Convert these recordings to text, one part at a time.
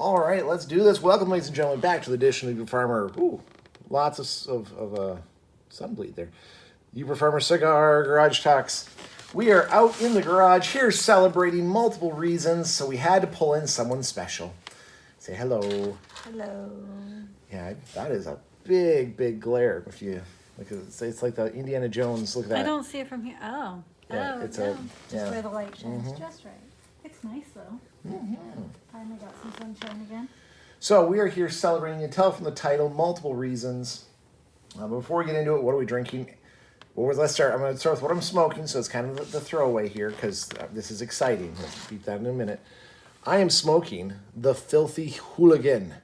All right, let's do this. Welcome, ladies and gentlemen, back to the edition of Uber Farmer. Ooh, lots of sunbleed there. Uber Farmer Cigar Garage Talks. We are out in the garage here celebrating multiple reasons, so we had to pull in someone special. Say hello. Hello. Yeah, that is a big glare. If you look at it, it's like the Indiana Jones. Look at that. I don't see it from here. Oh. Yeah, oh, it's no. a- Just yeah. where the light shines just right. It's nice though. Finally got some sunshine again. So we are here celebrating. You can tell from the title, multiple reasons. Before we get into it, what are we drinking? Let's start. I'm going to start with what I'm smoking, so it's kind of the throwaway here because this is exciting. Let's beat that in a minute. I am smoking the Filthy Hooligan,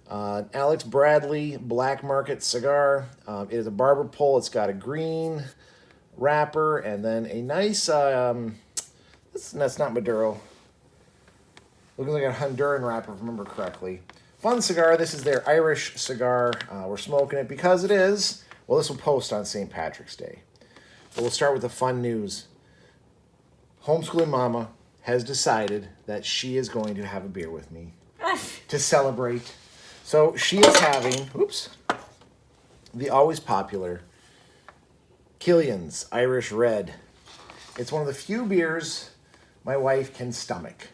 Alex Bradley Black Market cigar. It is a barber pole. It's got a green wrapper and then a nice. That's not Maduro. Looking like a Honduran wrapper, if I remember correctly. Fun cigar. This is their Irish cigar. We're smoking it because it is. Well, this will post on St. Patrick's Day. But we'll start with the fun news. Homeschooling Mama has decided that she is going to have a beer with me to celebrate. So she is having, the always popular Killian's Irish Red. It's one of the few beers my wife can stomach.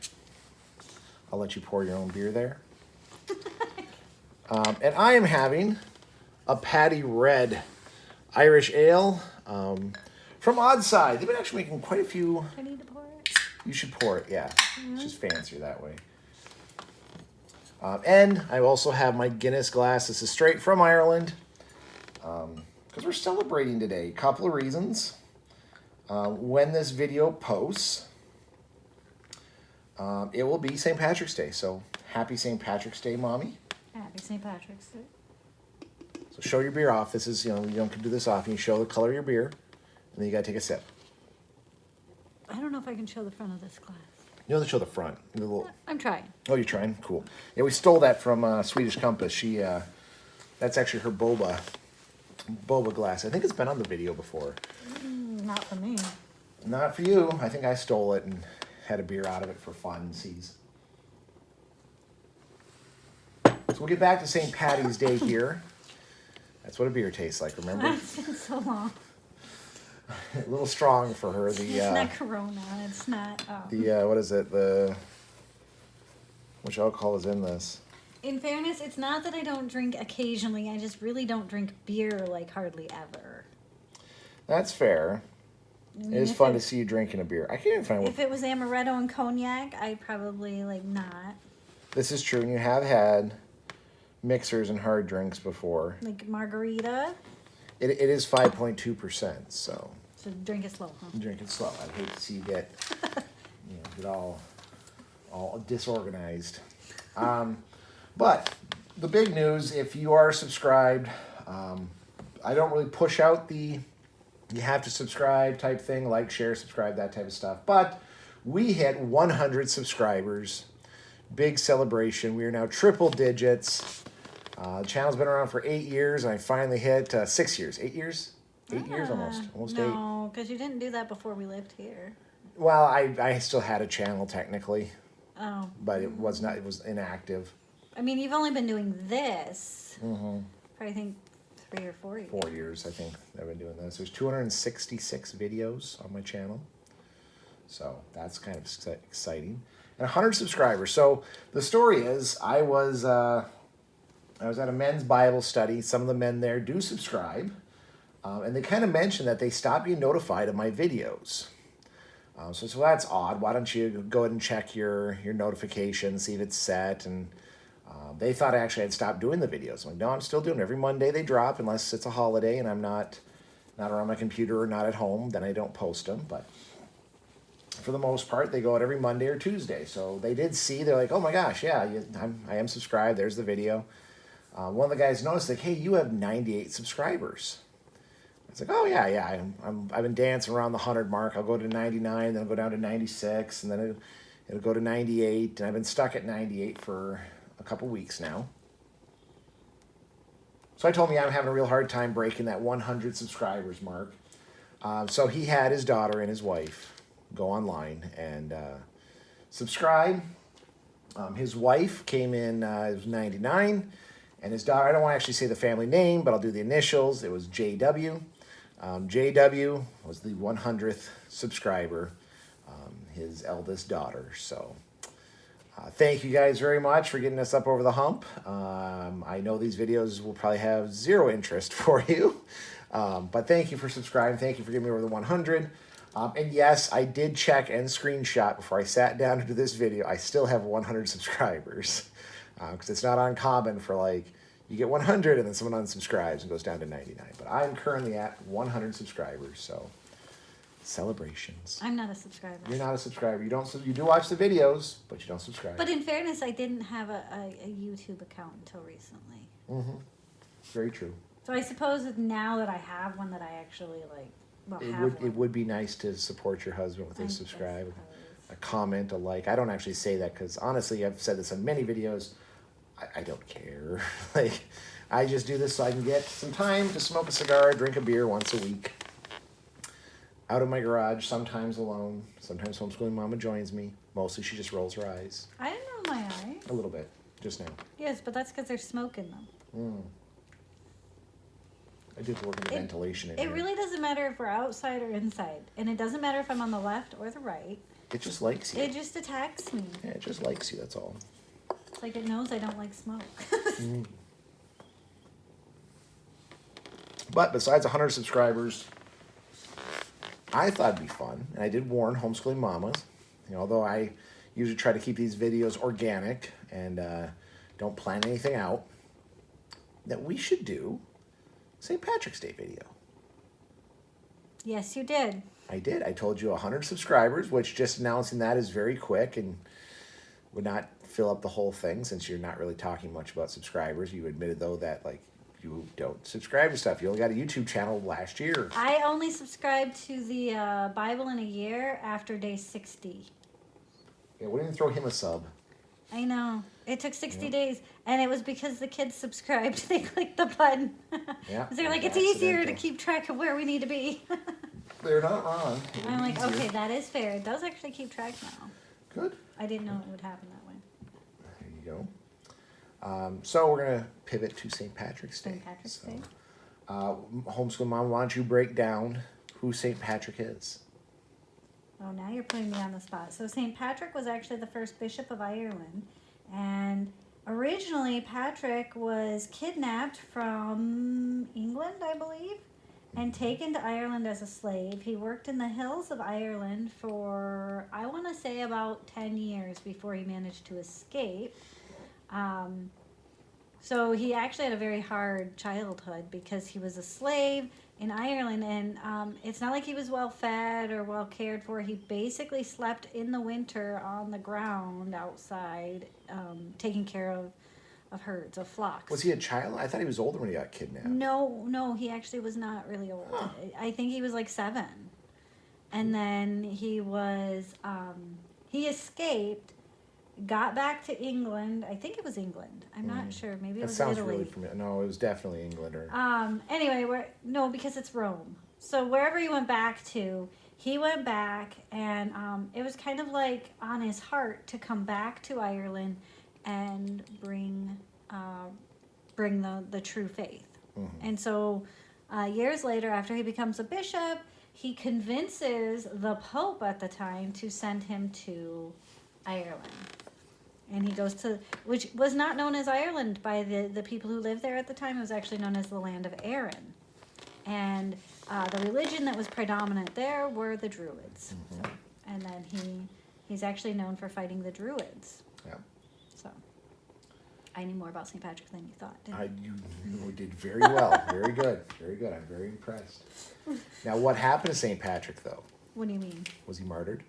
I'll let you pour your own beer there. And I am having a Paddy Red Irish Ale from Oddside. They've been actually making quite a few. I need to pour it. You should pour it, yeah. It's just fancier that way. And I also have my Guinness glass. This is straight from Ireland because we're celebrating today. Couple of reasons. When this video posts, it will be St. Patrick's Day. So happy St. Patrick's Day, Mommy. Happy St. Patrick's Day. So show your beer off. This is, you don't do this often. You show the color of your beer, and then you got to take a sip. I don't know if I can show the front of this glass. You don't have to show the front. The little... I'm trying. Oh, you're trying? Cool. Yeah, we stole that from Swedish Compass. She, that's actually her boba glass. I think it's been on the video before. Not for me. Not for you. I think I stole it and had a beer out of it for funsies. So we'll get back to St. Patty's Day here. That's what a beer tastes like, remember? It's been so long. A little strong for her. It's not Corona. It's not. What is it? Which alcohol is in this? In fairness, it's not that I don't drink occasionally. I just really don't drink beer like hardly ever. That's fair. It is fun to see you drinking a beer. I can't even find what... If it was amaretto and cognac, I'd probably not. This is true, and you have had mixers and hard drinks before. Like margarita. It is 5.2%, so... So drink it slow, huh? Drink it slow. I'd hate to see you get all disorganized. But the big news, if you are subscribed, I don't really push out the you have to subscribe type thing, like, share, subscribe, that type of stuff. But we hit 100 subscribers. Big celebration. We are now triple digits. The channel's been around for 8 years, and I finally hit 6 years. 8 years? 8 years almost 8. No, because you didn't do that before we lived here. Well, I still had a channel technically, Oh. but it was inactive. I mean, you've only been doing this for, I think, 3 or 4 years. 4 years, I think, I've been doing this. There's 266 videos on my channel. So that's kind of exciting. And 100 subscribers. So the story is, I was at a men's Bible study. Some of the men there do subscribe. And they kind of mentioned that they stopped being notified of my videos. So that's odd. Why don't you go ahead and check your notifications, see if it's set. And they thought actually I'd stopped doing the videos. I'm like, no, I'm still doing it. Every Monday they drop, unless it's a holiday and I'm not around my computer or not at home, then I don't post them. But for the most part, they go out every Monday or Tuesday. So they did see, they're like, oh my gosh, yeah, I am subscribed. There's the video. One of the guys noticed, like, hey, you have 98 subscribers. It's like, oh yeah, I've been dancing around the 100 mark. I'll go to 99, then I'll go down to 96, and then it'll go to 98. And I've been stuck at 98 for a couple weeks now. So I told him, I'm having a real hard time breaking that 100 subscribers mark. So he had his daughter and his wife go online and subscribe. His wife came in, it was 99, and his daughter, I don't want to actually say the family name, but I'll do the initials. It was JW. JW was the 100th subscriber, his eldest daughter. So thank you guys very much for getting us up over the hump. I know these videos will probably have zero interest for you, but thank you for subscribing. Thank you for getting me over the 100. And yes, I did check and screenshot before I sat down to do this video. I still have 100 subscribers because it's not uncommon for like you get 100 and then someone unsubscribes and goes down to 99. But I'm currently at 100 subscribers, so celebrations. I'm not a subscriber. You're not a subscriber. You do watch the videos, but you don't subscribe. But in fairness, I didn't have a YouTube account until recently. Mm-hmm. Very true. So I suppose that now that I have one that I actually like, well, It would be nice to support your husband with a subscribe, suppose. a comment, a like. I don't actually say that because honestly, I've said this on many videos. I don't care. Like, I just do this so I can get some time to smoke a cigar, drink a beer once a week. Out of my garage, sometimes alone. Sometimes homeschooling mama joins me. Mostly she just rolls her eyes. I didn't roll my eyes. A little bit, just now. Yes, but that's because there's smoke in them. I did work in the ventilation in It here. really doesn't matter if we're outside or inside. And it doesn't matter if I'm on the left or the right. It just likes you. It just attacks me. Yeah, it just likes you, that's all. It's like it knows I don't like smoke. But besides 100 subscribers, I thought it'd be fun, and I did warn homeschooling mamas, although I usually try to keep these videos organic and don't plan anything out, that we should do St. Patrick's Day video. Yes, you did. I did. I told you 100 subscribers, which just announcing that is very quick and would not fill up the whole thing since you're not really talking much about subscribers. You admitted, though, that like you don't subscribe to stuff. You only got a YouTube channel last year. I only subscribed to the Bible in a year after day 60. Yeah, we didn't throw him a sub. I know. It took 60 days, and it was because the kids subscribed. They clicked the button. Yeah. They're like, it it's was easier to accidental. keep track of where we need to be. They're not wrong. It would I'm be like, easier. okay, that is fair. It does actually keep track now. Good. I didn't know it would happen that way. There you go. So we're going to pivot to St. Patrick's Day. St. Patrick's So, Day. Homeschool Mom, why don't you break down who St. Patrick is? Oh, now you're putting me on the spot. So St. Patrick was actually the first bishop of Ireland. And originally, Patrick was kidnapped from England, I believe, and taken to Ireland as a slave. He worked in the hills of Ireland for, I want to say, about 10 years before he managed to escape. So he actually had a very hard childhood because he was a slave in Ireland, and it's not like he was well fed or well cared for. He basically slept in the winter on the ground outside, taking care of herds, of flocks. Was he a child? I thought he was older when he got kidnapped. No, he actually was not really old. Huh. I think he was like 7. And then he was, he escaped, got back to England. I think it was England. I'm not sure. Maybe it That was sounds Italy. really familiar. No, it was definitely England. Or Anyway, no, because it's Rome. So wherever he went back to, he went back, and it was kind of like on his heart to come back to Ireland and bring the true faith. And so years later, after he becomes a bishop, he convinces the Pope at the time to send him to Ireland. And he goes to, which was not known as Ireland by the people who lived there at the time. It was actually known as the land of Erin. And the religion that was predominant there were the Druids. So, and then he's actually known for fighting the Druids. yeah, So I knew more about St. Patrick than you thought, didn't I? you did very well. Very good. Very good. I'm very impressed. Now, what happened to St. Patrick, though? What do you mean? Was he martyred?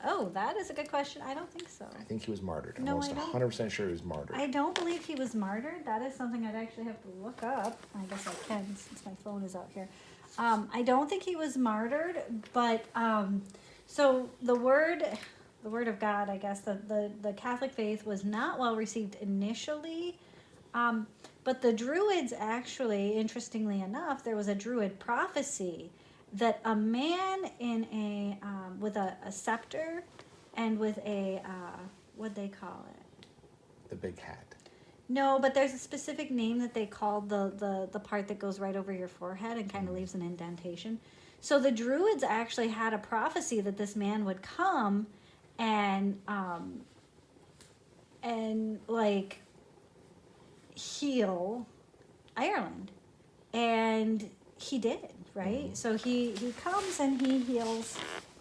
Oh, that is a good question. I don't think so. I think he was martyred. I'm No, almost I don't. 100% sure he was martyred. I don't believe he was martyred. That is something I'd actually have to look up. I guess I can since my phone is out here. I don't think he was martyred, but so the word of God, I guess, the Catholic faith was not well received initially. But the Druids actually, interestingly enough, there was a Druid prophecy that a man in with a scepter and with a what'd they call it? the big hat. No, but there's a specific name that they call the part that goes right over your forehead and kind of leaves an indentation. So the Druids actually had a prophecy that this man would come and like heal Ireland, and he did, right? So he comes and he heals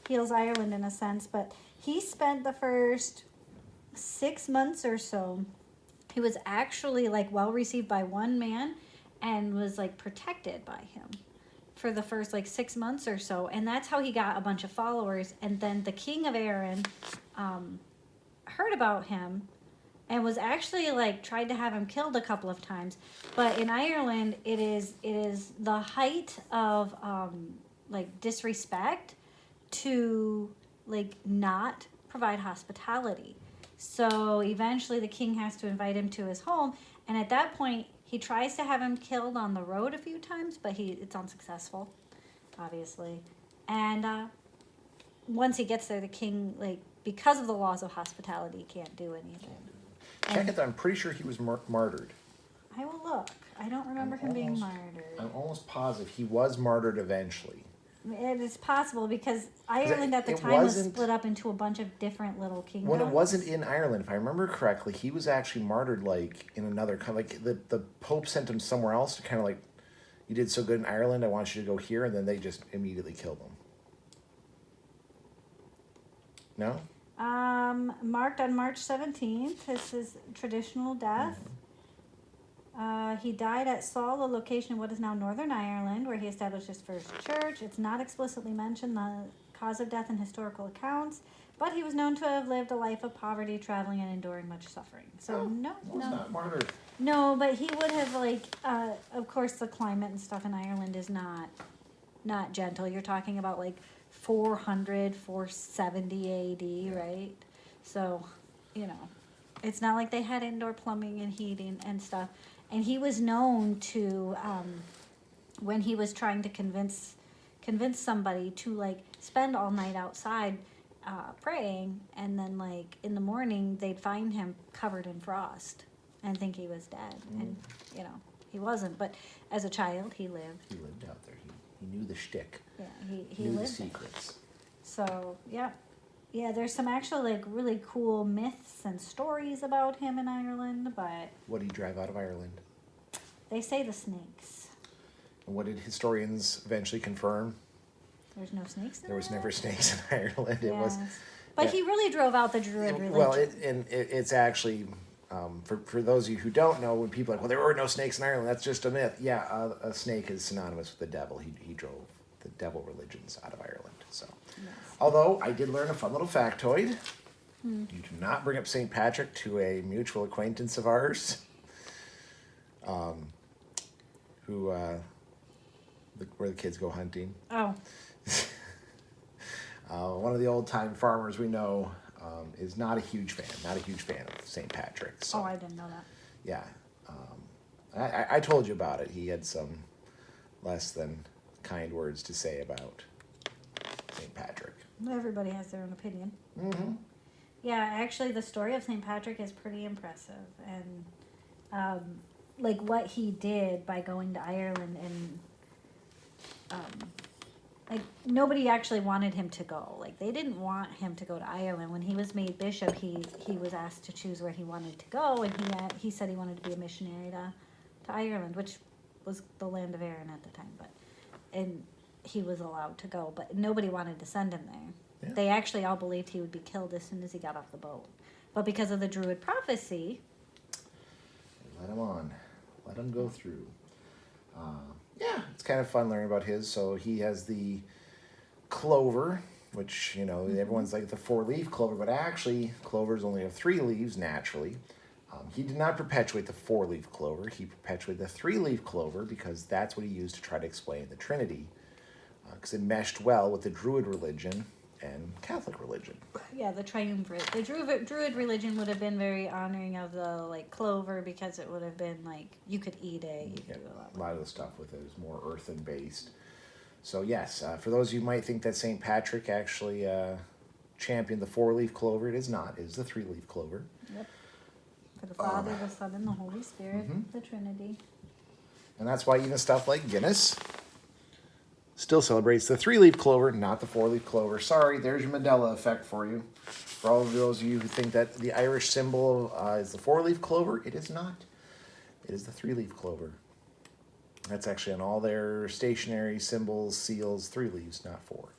Ireland in a sense, but he spent the first 6 months or so. He was actually like well received by one man and was like protected by him for the first like 6 months or so, and that's how he got a bunch of followers. And then the king of Erin heard about him and was actually like tried to have him killed a couple of times. But in Ireland, it is the height of like disrespect to like not provide hospitality. So eventually the king has to invite him to his home, and at that point he tries to have him killed on the road a few times, but it's unsuccessful, obviously. And once he gets there, the king, like, because of the laws of hospitality, can't do anything. I'm pretty sure he was martyred. I will look. I don't remember him being martyred. I'm almost positive he was martyred eventually. It is possible because Ireland at the time was split up into a bunch of different little kingdoms. When it wasn't in Ireland, if I remember correctly, he was actually martyred like in another like the Pope sent him somewhere else to kind of like, you did so good in Ireland, I want you to go here, and then they just immediately killed him. No? Marked on March 17th is his traditional death. He died at Saul, a location in what is now Northern Ireland, where he established his first church. It's not explicitly mentioned the cause of death in historical accounts, but he was known to have lived a life of poverty, traveling and enduring much suffering. So no. Not martyred. No, but he would have like, of course, the climate and stuff in Ireland is not gentle. You're talking about like 400, 470 AD, right? So, it's not like they had indoor plumbing and heating and stuff. And he was known to, when he was trying to convince somebody to like spend all night outside praying, and then like in the morning they'd find him covered in frost and think he was dead. And he wasn't. But as a child, he lived. He lived out there. He knew the shtick. Yeah, he knew lived the secrets. So yeah, there's some actually like really cool myths and stories about him in Ireland, but What did he drive out of Ireland? they say the snakes. And what did historians eventually confirm? There's no snakes in There was Ireland? never snakes in Ireland. It was. Yes. But he really drove out the Druid religion. Well, it's actually, for those of you who don't know, when people are like, well, there were no snakes in Ireland, that's just a myth. Yeah, a snake is synonymous with the devil. He drove the devil religions out of Ireland. So, Yes. although I did learn a fun little factoid. You do not bring up St. Patrick to a mutual acquaintance of ours, where the kids go hunting. Oh, One of the old time farmers we know is not a huge fan of St. Patrick. So, I didn't know that. yeah, I told you about it. He had some less than kind words to say about St. Patrick. Everybody has their own opinion. Mm-hmm. Yeah, actually, the story of St. Patrick is pretty impressive, and like what he did by going to Ireland, and like nobody actually wanted him to go. Like they didn't want him to go to Ireland. When he was made bishop, he was asked to choose where he wanted to go, and he said he wanted to be a missionary to Ireland, which was the land of Erin at the time, and he was allowed to go, but nobody wanted to send him there. Yeah. They actually all believed he would be killed as soon as he got off the boat. But because of the Druid prophecy... Let him on. Let him go through. Yeah, it's kind of fun learning about his. So he has the clover, which, everyone's like the 4-leaf clover, but actually clovers only have 3 leaves naturally. He did not perpetuate the 4-leaf clover. He perpetuated the 3-leaf clover because that's what he used to try to explain the Trinity, because it meshed well with the Druid religion and Catholic religion. Yeah, the triumvirate. The Druid religion would have been very honoring of the clover, because it would have been you could eat it. You could do a lot of the stuff with it is more earthen based. So yes, for those of you who might think that St. Patrick actually championed the 4-leaf clover, it is not. It is the 3-leaf clover. Yep. For the Father, the Son, and the Holy Spirit, the Trinity. And that's why even stuff like Guinness still celebrates the 3-leaf clover, not the 4-leaf clover. Sorry, there's your Mandela effect for you. For all of those of you who think that the Irish symbol is the 4-leaf clover, it is not. It is the 3-leaf clover. That's actually on all their stationery symbols, seals, 3 leaves, not 4.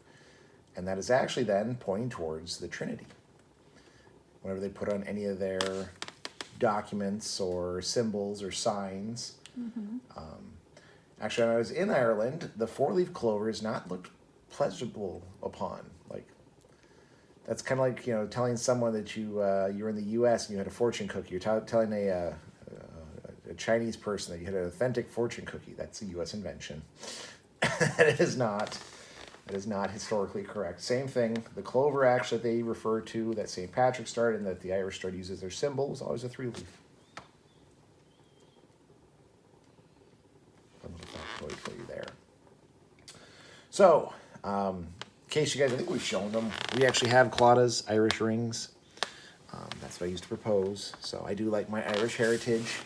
And that is actually then pointing towards the Trinity. Whenever they put on any of their documents or symbols or signs. Actually, when I was in Ireland, the 4-leaf clover is not looked pleasurable upon. Like, that's kind of like, you know, telling someone that you're in the U.S. and you had a fortune cookie. You're telling a Chinese person that you had an authentic fortune cookie. That's a U.S. invention. It is not. It is not historically correct. Same thing. The clover actually that they refer to, that St. Patrick started and that the Irish started using as their symbol, was always a 3-leaf. Fun little factoid for you there. So, in case you guys, I think we've shown them. We actually have Clauda's Irish rings. That's what I used to propose. So I do like my Irish heritage.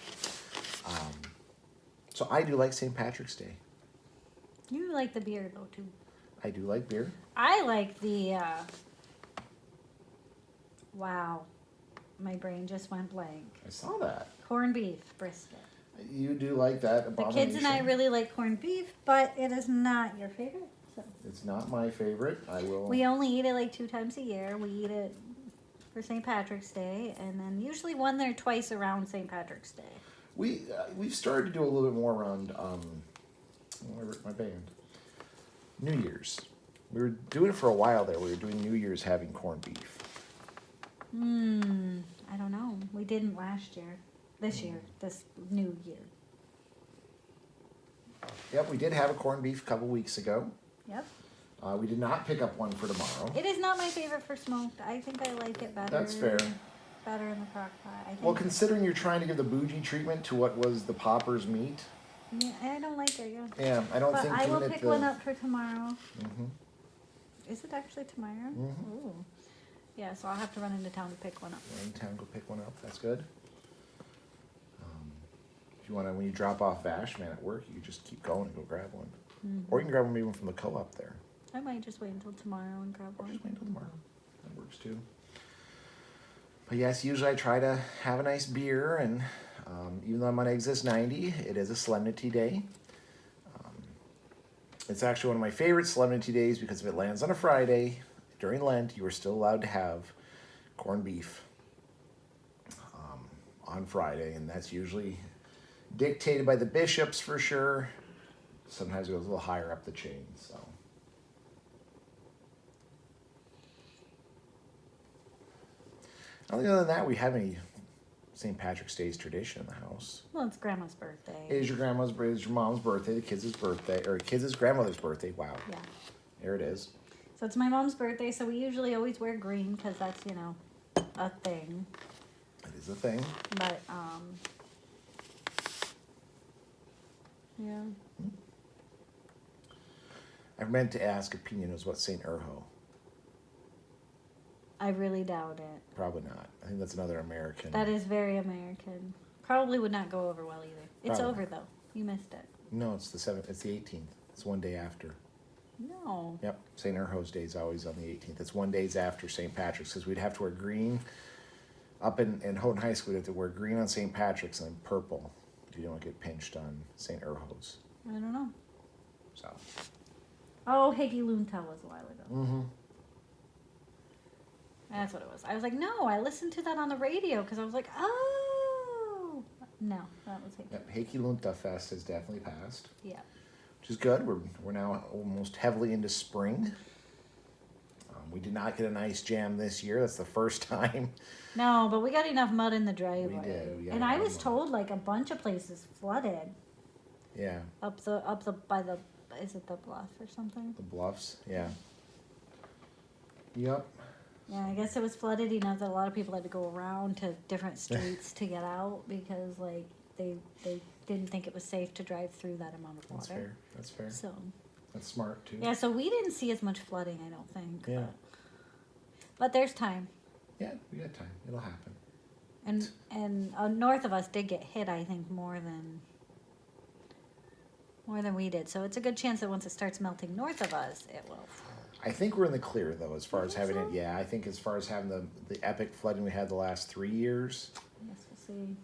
So I do like St. Patrick's Day. You like the beer, though, too. I do like beer. I like the, wow. My brain just went blank. I saw that. Corned beef brisket. You do like that The abomination. kids and I really like corned beef, but it is not your favorite. So It's not my favorite. I will. we only eat it like 2 times a year. We eat it for St. Patrick's Day, and then usually one or twice around St. Patrick's Day. We've started to do a little bit more around my band. New Year's. We were doing it for a while there. We were doing New Year's having corned beef. I don't know. We didn't last year. This year. This new year. Yep, we did have a corned beef a couple weeks ago. Yep. We did not pick up one for tomorrow. It is not my favorite for smoked. I think I like it better. That's fair. Better in the crock pot. I think. Well, considering you're trying to give the bougie treatment to what was the Popper's meat. Yeah, I don't like it. Yeah. Yeah, I don't But think I will giving it pick the... one up for tomorrow. Mhm. Is it actually tomorrow? Mhm. Ooh. Yeah, so I'll have to run into town to pick one up. Go in town, go pick one up. That's good. If you want to, when you drop off Vash, man, at work, you just keep going and go grab one. Or you can grab one maybe from the co-op there. I might just wait until tomorrow and grab Or one. just wait until tomorrow. That works too. But yes, usually I try to have a nice beer, and even though I'm on Exist 90, it is a solemnity day. It's actually one of my favorite solemnity days because if it lands on a Friday, during Lent, you are still allowed to have corned beef on Friday, and that's usually dictated by the bishops for sure. Sometimes it goes a little higher up the chain, so. I don't think other than that we have any St. Patrick's Day's tradition in the house. Well, it's Grandma's birthday. It is your grandma's birthday, it's your mom's birthday, the kids' birthday, or kids' grandmother's birthday. Wow. Yeah. There it is. So it's my mom's birthday, so we usually always wear green because that's, you know, a thing. It is a thing. But, yeah. I meant to ask opinion was what St. Urho. I really doubt it. Probably not. I think that's another American. That is very American. Probably would not go over well either. It's Probably. over, though. You missed it. No, it's the 7th. It's the 18th. It's one day after. No. Yep. St. Urho's Day is always on the 18th. It's 1 day after St. Patrick's because we'd have to wear green. Up in Houghton High School, we'd have to wear green on St. Patrick's and then purple. You don't get pinched on St. Urho's. I don't know. So. Oh, Higgy Loontel was a while ago. Mm-hmm. That's what it was. I was like, no, I listened to that on the radio because I was like, oh. No, that was Higgy. Yep. Heikki Lunta Fest has definitely passed. Yeah. Which is good. We're now almost heavily into spring. We did not get an ice jam this year. That's the first time. No, but we got enough mud in the driveway. We did. We got And I enough was mud. told like a bunch of places flooded Yeah. up the by the, is it the bluff or something? The bluffs. Yeah. Yep. Yeah, I guess it was flooded enough that a lot of people had to go around to different streets to get out because like they didn't think it was safe to drive through that amount of water. That's fair. That's fair. So That's smart too. yeah, so we didn't see as much flooding, I don't think. Yeah. But there's time. Yeah, we got time. It'll happen. And north of us did get hit, I think, more than we did. So it's a good chance that once it starts melting north of us, it will. I think we're in the clear though, as far as think having so? it. Yeah, I think as far as having the epic flooding we had the last 3 years, I guess we'll see.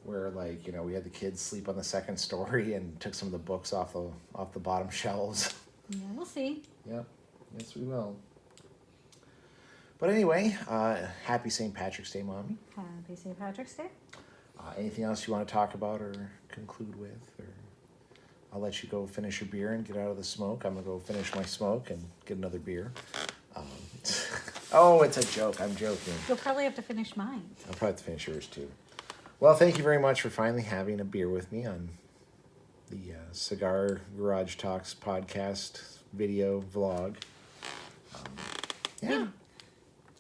where like we had the kids sleep on the second story and took some of the books off the bottom shelves. Yeah, we'll see. Yep, yes we will. But anyway, happy St. Patrick's Day, Mommy. Happy St. Patrick's Day. Anything else you want to talk about or conclude with? Or I'll let you go finish your beer and get out of the smoke. I'm going to go finish my smoke and get another beer. Oh, it's a joke. I'm joking. You'll probably have to finish mine. I'll probably have to finish yours too. Well, thank you very much for finally having a beer with me on the Cigar Garage Talks podcast video vlog. Yeah.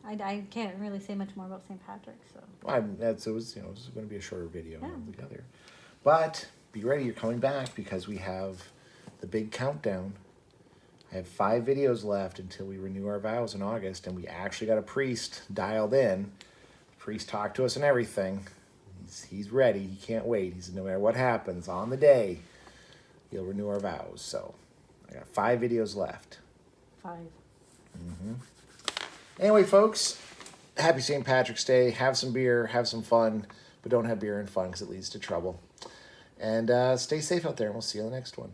I can't really say much more about St. Patrick's, so. It was going to be a shorter video Yeah. altogether. But be ready, you're coming back because we have the big countdown. I have 5 videos left until we renew our vows in August, and we actually got a priest dialed in. The priest talked to us and everything. He's ready. He can't wait. He said no matter what happens on the day, he'll renew our vows. So I got 5 videos left. 5. Anyway, folks, happy St. Patrick's Day. Have some beer, have some fun, but don't have beer and fun because it leads to trouble. And stay safe out there, and we'll see you on the next one.